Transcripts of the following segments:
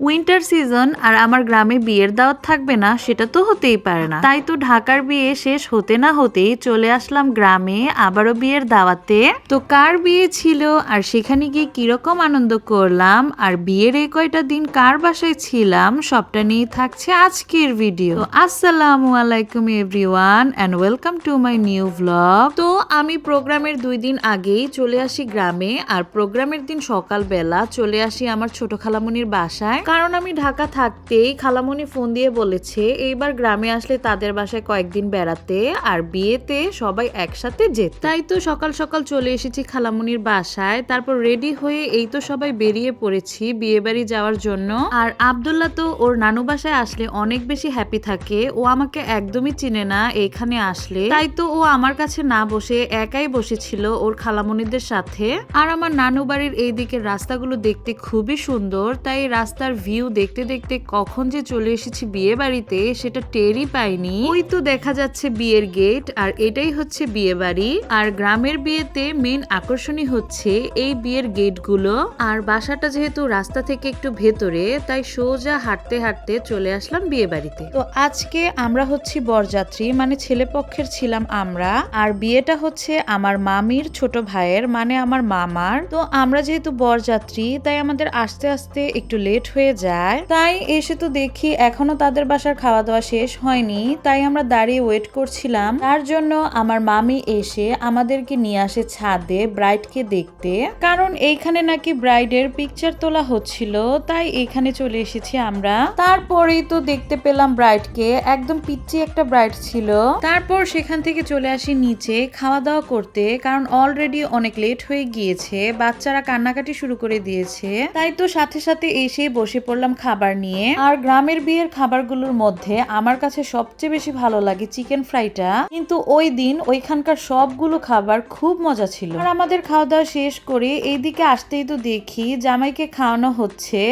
Winter season আর আমার গ্রামে বিয়ের দাওয়াত থাকবে না সেটা তো হতেই পারে না। তাই তো ঢাকার বিয়ে শেষ হতে না হতেই চলে আসলাম গ্রামে আবারও বিয়ের দাওয়াতে। তো কার বিয়ে ছিল আর সেখানে গিয়ে কিরকম আনন্দ করলাম আর বিয়ের এই কয়টা দিন কার বাসায় ছিলাম সবটা নিয়ে থাকছে আজকের ভিডিও। তো আসসালামু আলাইকুম everyone and welcome to my new vlog. তো আমি প্রোগ্রামের 2 দিন আগেই চলে আসি গ্রামে আর প্রোগ্রামের দিন সকালবেলা চলে আসি আমার ছোট খালামণির বাসায়। কারণ আমি ঢাকা থাকতেই খালামণি ফোন দিয়ে বলেছে এইবার গ্রামে আসলে তাদের বাসায় কয়েকদিন বেড়াতে আর বিয়েতে সবাই একসাথে যেতে। তাই তো সকাল সকাল চলে এসেছি খালামণির বাসায়। তারপর রেডি হয়ে এই তো সবাই বেরিয়ে পড়েছি বিয়ে বাড়ি যাওয়ার জন্য। আর আব্দুল্লাহ তো ওর নানু বাসায় আসলে অনেক বেশি হ্যাপি থাকে। ও আমাকে একদমই চিনে না এইখানে আসলে, তাই তো ও আমার কাছে না বসে একাই বসেছিল ওর খালামণিদের সাথে। আর আমার নানু বাড়ির এই দিকের রাস্তাগুলো দেখতে খুবই সুন্দর, তাই রাস্তার ভিউ দেখতে দেখতে কখন যে চলে এসেছি বিয়ে বাড়িতে সেটা টেরই পাইনি। ওই তো দেখা যাচ্ছে বিয়ের গেট আর এটাই হচ্ছে বিয়ে বাড়ি। আর গ্রামের বিয়েতে মেইন আকর্ষণই হচ্ছে এই বিয়ের গেটগুলো। আর বাসাটা যেহেতু রাস্তা থেকে একটু ভেতরে তাই সোজা হাঁটতে হাঁটতে চলে আসলাম বিয়ে বাড়িতে। তো আজকে আমরা হচ্ছি বরযাত্রী, মানে ছেলে পক্ষের ছিলাম আমরা। আর বিয়েটা হচ্ছে আমার মামির ছোট ভাইয়ের, মানে আমার মামার। তো আমরা যেহেতু বরযাত্রী তাই আমাদের আস্তে আস্তে একটু লেট হয়ে যায়। তাই এসে তো দেখি এখনো তাদের বাসার খাওয়া দাওয়া শেষ হয়নি, তাই আমরা দাঁড়িয়ে ওয়েট করছিলাম। তার জন্য আমার মামি এসে আমাদেরকে নিয়ে আসে ছাদে ব্রাইডকে দেখতে, কারণ এইখানে নাকি ব্রাইডের পিকচার তোলা হচ্ছিল, তাই এখানে চলে এসেছি আমরা। তারপরেই তো দেখতে পেলাম ব্রাইডকে, একদম পিচ্চি একটা ব্রাইড ছিল। তারপর সেখান থেকে চলে আসি নিচে খাওয়া দাওয়া করতে, কারণ অলরেডি অনেক লেট হয়ে গিয়েছে, বাচ্চারা কান্নাকাটি শুরু করে দিয়েছে। তাই তো সাথে সাথে এসে বসে পড়লাম খাবার নিয়ে। আর গ্রামের বিয়ের খাবারগুলোর মধ্যে আমার কাছে সবচেয়ে বেশি ভালো লাগে চিকেন ফ্রাইটা, কিন্তু ওই দিন ওইখানকার সবগুলো খাবার খুব মজা ছিল। আর আমাদের খাওয়া দাওয়া শেষ করে এইদিকে আসতেই তো দেখি জামাইকে খাওয়ানো হচ্ছে।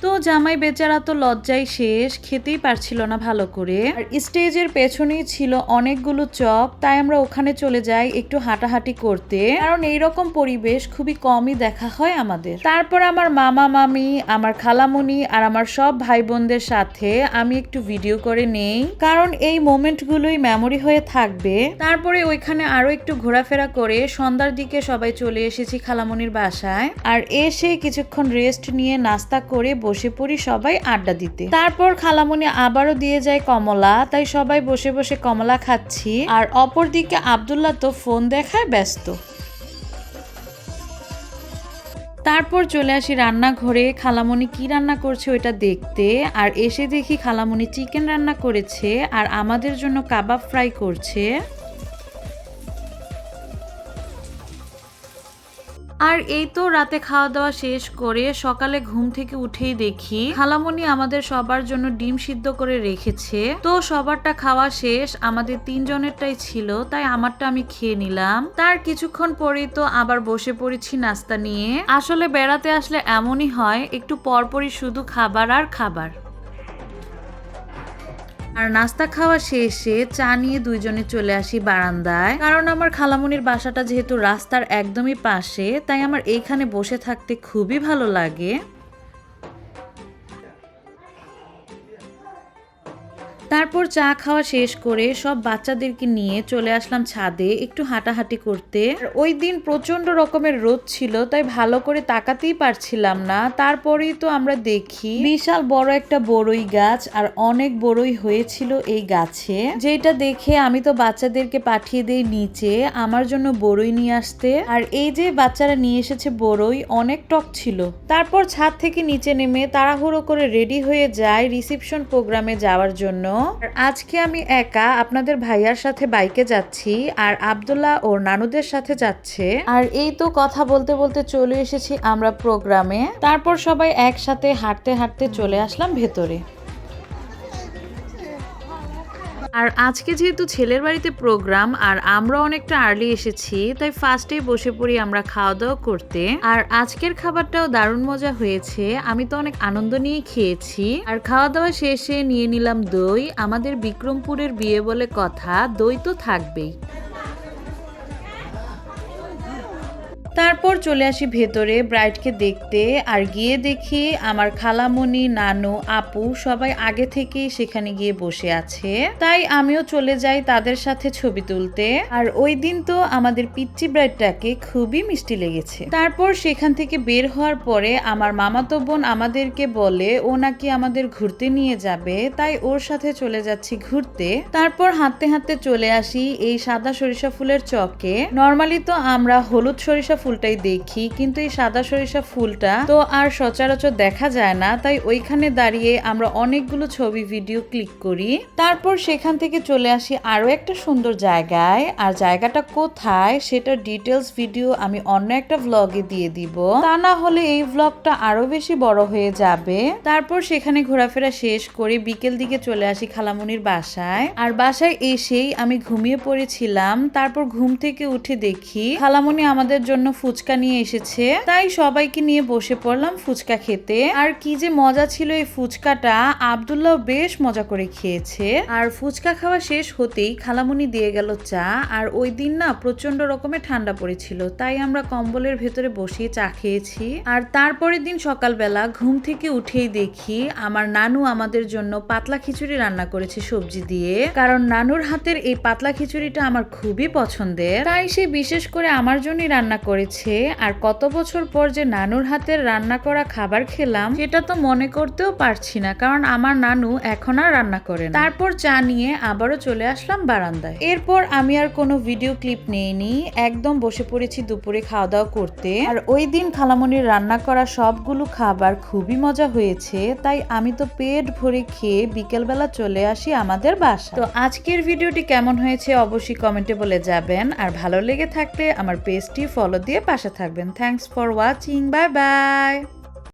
তো জামাই বেচারা তো লজ্জায় শেষ, খেতেই পারছিল না ভালো করে। আর স্টেজের পেছনেই ছিল অনেকগুলো চক, তাই আমরা ওখানে চলে যাই একটু হাঁটাহাঁটি করতে, কারণ এইরকম পরিবেশ খুবই কমই দেখা হয় আমাদের। তারপর আমার মামা মামি, আমার খালামণি আর আমার সব ভাই বোনদের সাথে আমি একটু ভিডিও করে নেই, কারণ এই মোমেন্টগুলোই মেমোরি হয়ে থাকবে। তারপরে ওইখানে আরো একটু ঘোরাফেরা করে সন্ধ্যার দিকে সবাই চলে এসেছি খালামণির বাসায়। আর এসে কিছুক্ষণ রেস্ট নিয়ে নাস্তা করে বসে পড়ি সবাই আড্ডা দিতে। তারপর খালামণি আবারও দিয়ে যায় কমলা, তাই সবাই বসে বসে কমলা খাচ্ছি। আর অপরদিকে আব্দুল্লাহ তো ফোন দেখায় ব্যস্ত। তারপর চলে আসি রান্নাঘরে, খালামণি কি রান্না করছে ওইটা দেখতে। আর এসে দেখি খালামণি চিকেন রান্না করেছে আর আমাদের জন্য কাবাব ফ্রাই করছে। আর এই তো রাতে খাওয়া দাওয়া শেষ করে সকালে ঘুম থেকে উঠেই দেখি খালামণি আমাদের সবার জন্য ডিম সিদ্ধ করে রেখেছে। তো সবারটা খাওয়া শেষ, আমাদের 3 জনেরটাই ছিল, তাই আমারটা আমি খেয়ে নিলাম। তার কিছুক্ষণ পরেই তো আবার বসে পড়েছি নাস্তা নিয়ে। আসলে বেড়াতে আসলে এমনই হয়, একটু পরপরই শুধু খাবার আর খাবার। আর নাস্তা খাওয়া শেষে চা নিয়ে দুইজনে চলে আসি বারান্দায়, কারণ আমার খালামণির বাসাটা যেহেতু রাস্তার একদমই পাশে, তাই আমার এইখানে বসে থাকতে খুবই ভালো লাগে। তারপর চা খাওয়া শেষ করে সব বাচ্চাদেরকে নিয়ে চলে আসলাম ছাদে একটু হাঁটাহাঁটি করতে। ওই দিন প্রচন্ড রকমের রোদ ছিল, তাই ভালো করে তাকাতেই পারছিলাম না। তারপরেই তো আমরা দেখি বিশাল বড় একটা বড়ই গাছ, আর অনেক বড়ই হয়েছিল এই গাছে, যেটা দেখে আমি তো বাচ্চাদেরকে পাঠিয়ে দেই নিচে আমার জন্য বড়ই নিয়ে আসতে। আর এই যে বাচ্চারা নিয়ে এসেছে বড়ই, অনেক টক ছিল। তারপর ছাদ থেকে নিচে নেমে তাড়াহুড়ো করে রেডি হয়ে যায় রিসেপশন প্রোগ্রামে যাওয়ার জন্য। আজকে আমি একা আপনাদের ভাইয়ার সাথে বাইকে যাচ্ছি, আর আব্দুল্লাহ ওর নানুদের সাথে যাচ্ছে। আর এই তো কথা বলতে বলতে চলে এসেছি আমরা প্রোগ্রামে। তারপর সবাই একসাথে হাঁটতে হাঁটতে চলে আসলাম ভেতরে। আর আজকে যেহেতু ছেলের বাড়িতে প্রোগ্রাম আর আমরা অনেকটা আর্লি এসেছি, তাই ফার্স্টেই বসে পড়ি আমরা খাওয়া দাওয়া করতে। আর আজকের খাবারটাও দারুণ মজা হয়েছে, আমি তো অনেক আনন্দ নিয়ে খেয়েছি। আর খাওয়া দাওয়া শেষে নিয়ে নিলাম দই, আমাদের বিক্রমপুরের বিয়ে বলে কথা, দই তো থাকবেই। তারপর চলে আসি ভেতরে ব্রাইডকে দেখতে, আর গিয়ে দেখি আমার খালামণি, নানু, আপু সবাই আগে থেকেই সেখানে গিয়ে বসে আছে। তাই আমিও চলে যাই তাদের সাথে ছবি তুলতে। আর ওই দিন তো আমাদের পিচ্চি ব্রাইডটাকে খুবই মিষ্টি লেগেছে। তারপর সেখান থেকে বের হওয়ার পরে আমার মামাতো বোন আমাদেরকে বলে ও নাকি আমাদের ঘুরতে নিয়ে যাবে, তাই ওর সাথে চলে যাচ্ছি ঘুরতে। তারপর হাঁটতে হাঁটতে চলে আসি এই সাদা সরিষা ফুলের চকে। নর্মালি তো আমরা হলুদ সরিষা ফুলটাই দেখি, কিন্তু এই সাদা সরিষা ফুলটা তো আর সচরাচর দেখা যায় না, তাই ওইখানে দাঁড়িয়ে আমরা অনেকগুলো ছবি ভিডিও ক্লিক করি। তারপর সেখান থেকে চলে আসি আরো একটা সুন্দর জায়গায়, আর জায়গাটা কোথায় সেটার ডিটেলস ভিডিও আমি অন্য একটা ভ্লগে দিয়ে দিব, তা না হলে এই ভ্লগটা আরো বেশি বড় হয়ে যাবে। তারপর সেখানে ঘোরাফেরা শেষ করে বিকেল দিকে চলে আসি খালামুনির বাসায়, আর বাসায় এসেই আমি ঘুমিয়ে পড়েছিলাম। তারপর ঘুম থেকে উঠে দেখি খালামুনি আমাদের জন্য ফুচকা নিয়ে এসেছে, তাই সবাইকে নিয়ে বসে পড়লাম ফুচকা খেতে। আর কি যে মজা ছিল এই ফুচকাটা, আব্দুল্লাহ বেশ মজা করে খেয়েছে। আর ফুচকা খাওয়া শেষ হতেই খালামুনি দিয়ে গেল চা, আর ওই দিন না প্রচন্ড রকমের ঠান্ডা পড়েছিল, তাই আমরা কম্বলের ভেতরে বসিয়ে চা খেয়েছি। আর তারপরের দিন সকালবেলা ঘুম থেকে উঠেই দেখি আমার নানু আমাদের জন্য পাতলা খিচুড়ি রান্না করেছে সবজি দিয়ে, কারণ নানুর হাতের এই পাতলা খিচুড়িটা আমার খুবই পছন্দের, তাই সে বিশেষ করে আমার জন্যই রান্না করেছে। আর কত বছর পর যে নানুর হাতের রান্না করা খাবার খেলাম সেটা তো মনে করতেও পারছি না, কারণ আমার নানু এখন আর রান্না করে না। তারপর চা নিয়ে আবারও চলে আসলাম বারান্দায়। এরপর আমি আর কোনো ভিডিও ক্লিপ নেইনি, একদম বসে পড়েছি দুপুরে খাওয়া দাওয়া করতে। আর ওই দিন খালামণির রান্না করা সবগুলো খাবার খুবই মজা হয়েছে, তাই আমি তো পেট ভরে খেয়ে বিকেলবেলা চলে আসি আমাদের বাসা। তো আজকের ভিডিওটি কেমন হয়েছে অবশ্যই কমেন্টে বলে যাবেন, আর ভালো লেগে থাকলে আমার পেজটি ফলো দিয়ে পাশে থাকবেন। Thanks for watching, bye bye.